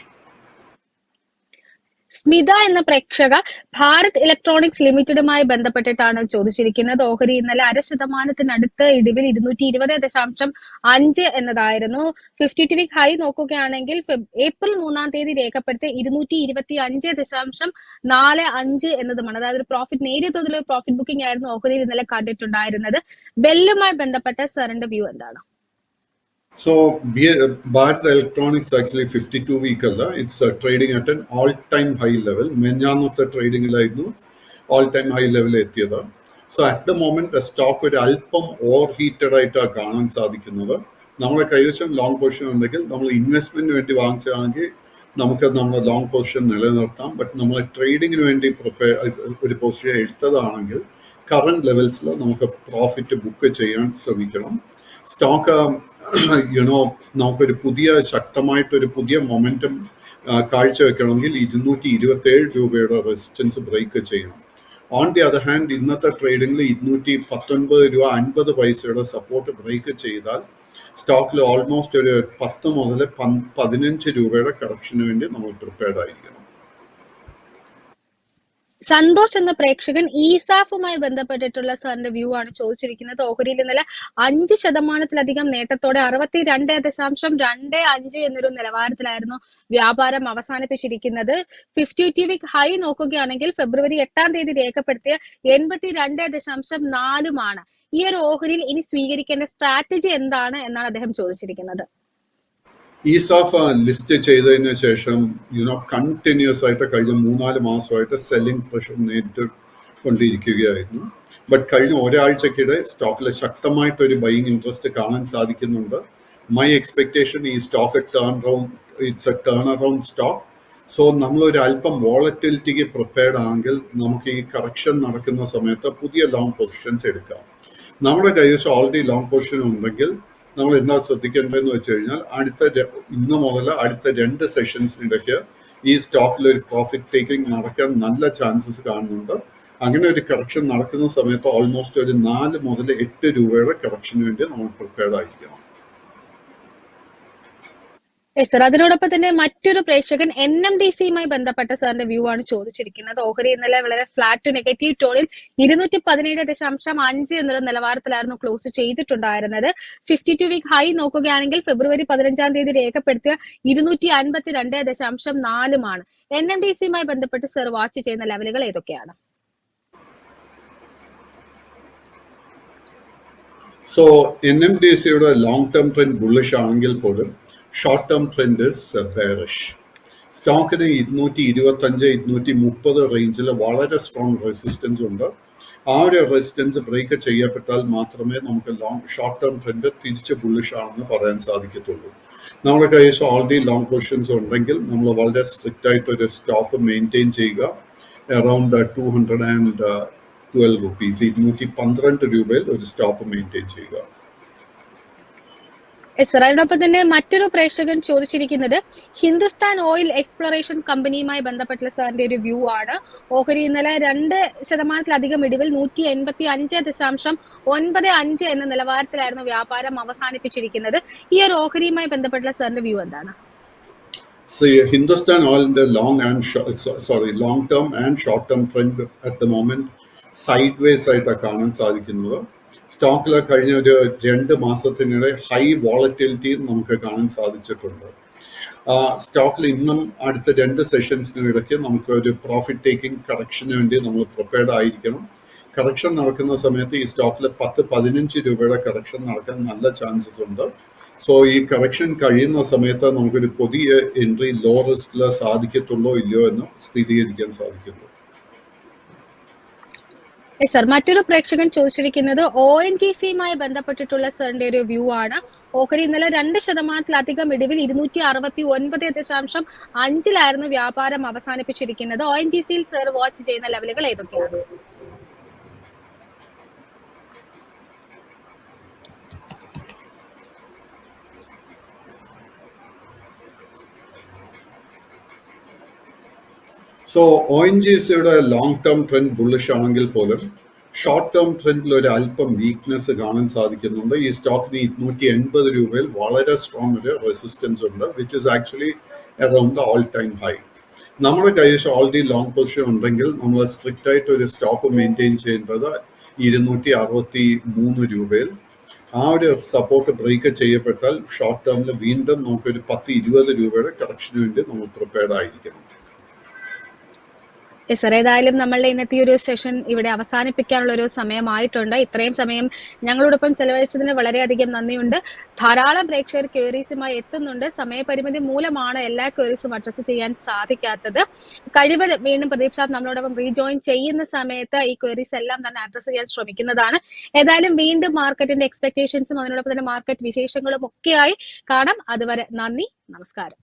Smitha എന്ന പ്രേക്ഷക ഭാരത് ഇലക്ട്രോണിക്സ് ലിമിറ്റഡുമായി ബന്ധപ്പെട്ടിട്ടാണ് ചോദിച്ചിരിക്കുന്നത്. ഓഹരി ഇന്നലെ 0.5% ഇടിവിൽ 220.5 എന്നതായിരുന്നു. 52 വീക്ക് ഹൈ നോക്കുകയാണെങ്കിൽ ഏപ്രിൽ 3-ാം തീയതി രേഖപ്പെടുത്തിയ 225.45 എന്നതുമാണ്. അതായത് ഒരു പ്രോഫിറ്റ് നേരിയ തോതിൽ പ്രോഫിറ്റ് ബുക്കിംഗ് ആയിരുന്നു ഓഹരിയിൽ ഇന്നലെ കണ്ടിട്ടുണ്ടായിരുന്നത്. ബെല്ലുമായി ബന്ധപ്പെട്ട സാറിന്റെ വ്യൂ എന്താണ്? So Bharat Electronics actually 52 week alla, it's trading at an all-time high level. മെഞ്ഞാന്നത്തെ ട്രേഡിംഗിലായിരുന്നു all time high level എത്തിയത്. So at the moment stock ഒരു അല്പം ഓവർ ഹീറ്റഡ് ആയിട്ടാണ് കാണാൻ സാധിക്കുന്നത്. നമ്മുടെ കൈവശം ലോങ് പൊസിഷൻ ഉണ്ടെങ്കിൽ നമ്മൾ ഇൻവെസ്റ്റ്മെന്റിന് വേണ്ടി വാങ്ങിച്ചാണെങ്കിൽ നമുക്ക് നമ്മുടെ ലോങ് പൊസിഷൻ നിലനിർത്താം. ബട്ട് നമ്മൾ ട്രേഡിങ്ങിന് വേണ്ടി ഒരു പൊസിഷൻ എടുത്തതാണെങ്കിൽ കറണ്ട് ലെവൽസിൽ നമുക്ക് പ്രോഫിറ്റ് ബുക്ക് ചെയ്യാൻ ശ്രമിക്കണം. സ്റ്റോക്ക് നമുക്കൊരു ശക്തമായിട്ടൊരു പുതിയ മൊമെന്റം കാഴ്ചവെക്കണമെങ്കിൽ 227 രൂപയുടെ റെസിസ്റ്റൻസ് ബ്രേക്ക് ചെയ്യണം. ഓൺ ദി അതർ ഹാൻഡ് ഇന്നത്തെ ട്രേഡിംഗിൽ 219 രൂപ 50 പൈസയുടെ സപ്പോർട്ട് ബ്രേക്ക് ചെയ്താൽ സ്റ്റോക്കിൽ ഓൾമോസ്റ്റ് ഒരു 10 മുതൽ 15 രൂപയുടെ കറക്ഷന് വേണ്ടി നമ്മൾ പ്രിപ്പയർഡ് ആയിരിക്കണം. സന്തോഷ് എന്ന പ്രേക്ഷകൻ ഇസാഫുമായി ബന്ധപ്പെട്ടിട്ടുള്ള സാറിന്റെ വ്യൂ ആണ് ചോദിച്ചിരിക്കുന്നത്. ഓഹരിയിൽ ഇന്നലെ 5% നേട്ടത്തോടെ 62.25 എന്നൊരു നിലവാരത്തിലായിരുന്നു വ്യാപാരം അവസാനിപ്പിച്ചിരിക്കുന്നത്. 52 വീക്ക് ഹൈ നോക്കുകയാണെങ്കിൽ ഫെബ്രുവരി 8-ാം തീയതി രേഖപ്പെടുത്തിയ 82.4 ഈ ഒരു ഓഹരിയിൽ ഇനി സ്വീകരിക്കേണ്ട സ്ട്രാറ്റജി എന്താണ് എന്നാണ് അദ്ദേഹം ചോദിച്ചിരിക്കുന്നത്. ഇസാഫ് ലിസ്റ്റ് ചെയ്തതിന് ശേഷം കണ്ടിന്യൂസ് ആയിട്ട് കഴിഞ്ഞ 3-4 മാസമായിട്ട് സെല്ലിംഗ് പ്രഷർ നേരിട്ടുകൊണ്ടിരിക്കുകയായിരുന്നു. ബട്ട് കഴിഞ്ഞ ഒരാഴ്ചക്കിടെ സ്റ്റോക്കിൽ ശക്തമായിട്ടൊരു ബൈയിങ് ഇൻട്രസ്റ്റ് കാണാൻ സാധിക്കുന്നുണ്ട്. മൈ എക്സ്പെക്ടേഷൻ ഈ stock it's A turn around stock. So നമ്മളൊരു അല്പം വോളറ്റിലിറ്റിക്ക് പ്രിപ്പയർഡ് ആണെങ്കിൽ നമുക്ക് ഈ കറക്ഷൻ നടക്കുന്ന സമയത്ത് പുതിയ ലോങ് പൊസിഷൻസ് എടുക്കാം. നമ്മുടെ കൈവശം ഓൾറെഡി ലോങ് പൊസിഷൻ ഉണ്ടെങ്കിൽ നമ്മൾ എന്താ ശ്രദ്ധിക്കേണ്ടതെന്ന് വെച്ച് കഴിഞ്ഞാൽ ഇന്ന് മുതൽ അടുത്ത 2 സെഷൻസിനിടയ്ക്ക് ഈ സ്റ്റോക്കിൽ ഒരു പ്രോഫിറ്റ് ടേക്കിംഗ് നടക്കാൻ നല്ല ചാൻസസ് കാണുന്നുണ്ട്. അങ്ങനെ ഒരു കറക്ഷൻ നടക്കുന്ന സമയത്ത് ഓൾമോസ്റ്റ് ഒരു 4 മുതൽ 8 രൂപയുടെ കറക്ഷന് വേണ്ടി നമ്മൾ പ്രിപ്പയർഡ് ആയിരിക്കണം. സർ, അതിനോടൊപ്പം തന്നെ മറ്റൊരു പ്രേക്ഷകൻ NMDCയുമായി ബന്ധപ്പെട്ട സാറിന്റെ വ്യൂ ആണ് ചോദിച്ചിരിക്കുന്നത്. ഓഹരി ഇന്നലെ വളരെ ഫ്ലാറ്റ് നെഗറ്റീവ് ടോണിൽ 217.5 എന്നുള്ള നിലവാരത്തിലായിരുന്നു ക്ലോസ് ചെയ്തിട്ടുണ്ടായിരുന്നത്. 52 വീക്ക് ഹൈ നോക്കുകയാണെങ്കിൽ ഫെബ്രുവരി 15 തീയതി രേഖപ്പെടുത്തിയ 252.4 NMDCയുമായി ബന്ധപ്പെട്ട് സർ വാച്ച് ചെയ്യുന്ന ലെവലുകൾ ഏതൊക്കെയാണ്? സോ NMDCയുടെ ലോങ് ടേം ട്രെൻഡ് ബുള്ളിഷ് ആണെങ്കിൽ പോലും short term trend is bearish. സ്റ്റോക്കിന് 225-230 റേഞ്ചിൽ വളരെ സ്ട്രോങ് റെസിസ്റ്റൻസ് ഉണ്ട്. ആ ഒരു റെസിസ്റ്റൻസ് ബ്രേക്ക് ചെയ്യപ്പെട്ടാൽ മാത്രമേ നമുക്ക് ഷോർട്ട് ടേം ട്രെൻഡ് തിരിച്ച് ബുള്ളിഷ് ആണെന്ന് പറയാൻ സാധിക്കത്തുള്ളൂ. നമ്മുടെ കൈവശം ഓൾറെഡി ലോങ് പൊസിഷൻസ് ഉണ്ടെങ്കിൽ നമ്മൾ വളരെ സ്ട്രിക്റ്റ് ആയിട്ട് ഒരു സ്റ്റോപ്പ് മെയിൻറ്റെയിൻ ചെയ്യുക. അറൌണ്ട് 212 rupees, 212 രൂപയിൽ ഒരു സ്റ്റോപ്പ് മെയിൻറ്റെയിൻ ചെയ്യുക. സർ, അതിനൊപ്പം തന്നെ മറ്റൊരു പ്രേക്ഷകൻ ചോദിച്ചിരിക്കുന്നത് ഹിന്ദുസ്ഥാൻ ഓയിൽ എക്സ്പ്ലോറേഷൻ കമ്പനിയുമായി ബന്ധപ്പെട്ടുള്ള സാറിന്റെ ഒരു വ്യൂ ആണ്. ഓഹരി ഇന്നലെ 2% ഇടിവിൽ 185.95 എന്ന നിലവാരത്തിലായിരുന്നു വ്യാപാരം അവസാനിപ്പിച്ചിരിക്കുന്നത്. ഈ ഒരു ഓഹരിയുമായി ബന്ധപ്പെട്ടുള്ള സാറിന്റെ വ്യൂ എന്താണ്? ഹിന്ദുസ്ഥാൻ ഓയിലിന്റെ long term and short term trend at the moment sideways ആയിട്ടാണ് കാണാൻ സാധിക്കുന്നത്. സ്റ്റോക്കിൽ കഴിഞ്ഞ ഒരു 2 മാസത്തിനിടെ ഹൈ വോളറ്റിലിറ്റി നമുക്ക് കാണാൻ സാധിച്ചിട്ടുണ്ട്. സ്റ്റോക്കിൽ ഇന്നും അടുത്ത 2 സെഷൻസിനിടയ്ക്ക് നമുക്ക് ഒരു പ്രോഫിറ്റ് ടേക്കിംഗ് കറക്ഷന് വേണ്ടി നമ്മൾ പ്രിപ്പയർഡ് ആയിരിക്കണം. കറക്ഷൻ നടക്കുന്ന സമയത്ത് ഈ സ്റ്റോക്കിൽ 10-15 രൂപയുടെ കറക്ഷൻ നടക്കാൻ നല്ല ചാൻസസ് ഉണ്ട്. സോ ഈ കറക്ഷൻ കഴിയുന്ന സമയത്ത് നമുക്കൊരു പുതിയ എൻട്രി ലോ റിസ്കിൽ സാധിക്കത്തുള്ളോ ഇല്ലയോ എന്ന് സ്ഥിരീകരിക്കാൻ സാധിക്കുന്നു. സർ, മറ്റൊരു പ്രേക്ഷകൻ ചോദിച്ചിരിക്കുന്നത് ONGCയുമായി ബന്ധപ്പെട്ടിട്ടുള്ള സാറിന്റെ ഒരു വ്യൂ ആണ്. ഓഹരി ഇന്നലെ 2% ഇടിവിൽ 269.5 വ്യാപാരം അവസാനിപ്പിച്ചിരിക്കുന്നത്. ONGCയിൽ സർ വാച്ച് ചെയ്യുന്ന ലെവലുകൾ ഏതൊക്കെയാണ്? സോ ONGCയുടെ ലോങ് ടേം ട്രെൻഡ് ബുള്ളിഷ് ആണെങ്കിൽ പോലും ഷോർട്ട് ടേം ട്രെൻഡിൽ ഒരു അല്പം വീക്ക്നെസ് കാണാൻ സാധിക്കുന്നുണ്ട്. ഈ സ്റ്റോക്കിന് 280 രൂപയിൽ വളരെ സ്ട്രോങ് ഒരു റെസിസ്റ്റൻസ് ഉണ്ട്, which is actually around all time high. നമ്മുടെ കൈവശം ഓൾറെഡി ലോങ് പൊസിഷൻ ഉണ്ടെങ്കിൽ നമ്മൾ സ്ട്രിക്റ്റ് ആയിട്ട് ഒരു സ്റ്റോപ്പ് മെയിൻറ്റെയിൻ ചെയ്യേണ്ടത് 263 രൂപയിൽ. ആ ഒരു സപ്പോർട്ട് ബ്രേക്ക് ചെയ്യപ്പെട്ടാൽ ഷോർട്ട് ടേമിൽ വീണ്ടും നമുക്കൊരു 10-20 രൂപയുടെ കറക്ഷന് വേണ്ടി നമ്മൾ പ്രിപ്പയർഡ് ആയിരിക്കണം. സർ, ഏതായാലും നമ്മളുടെ ഇന്നത്തെ ഒരു സെഷൻ ഇവിടെ അവസാനിപ്പിക്കാനുള്ള ഒരു സമയമായിട്ടുണ്ട്. ഇത്രയും സമയം ഞങ്ങളോടൊപ്പം ചെലവഴിച്ചതിന് വളരെയധികം നന്ദിയുണ്ട്. ധാരാളം പ്രേക്ഷകർ ക്വയറീസുമായി എത്തുന്നുണ്ട്. സമയപരിമിതി മൂലമാണ് എല്ലാ ക്വയറീസും അഡ്രസ് ചെയ്യാൻ സാധിക്കാത്തത്. കഴിവതും വീണ്ടും പ്രദീപ് സാർ നമ്മളോടൊപ്പം റീജോയിൻ ചെയ്യുന്ന സമയത്ത് ഈ ക്വയറീസ് എല്ലാം തന്നെ അഡ്രസ് ചെയ്യാൻ ശ്രമിക്കുന്നതാണ്. ഏതായാലും വീണ്ടും മാർക്കറ്റിന്റെ എക്സ്പെക്ടേഷൻസും അതിനോടൊപ്പം തന്നെ മാർക്കറ്റ് വിശേഷങ്ങളും ഒക്കെയായി കാണാം. അതുവരെ നന്ദി, നമസ്കാരം.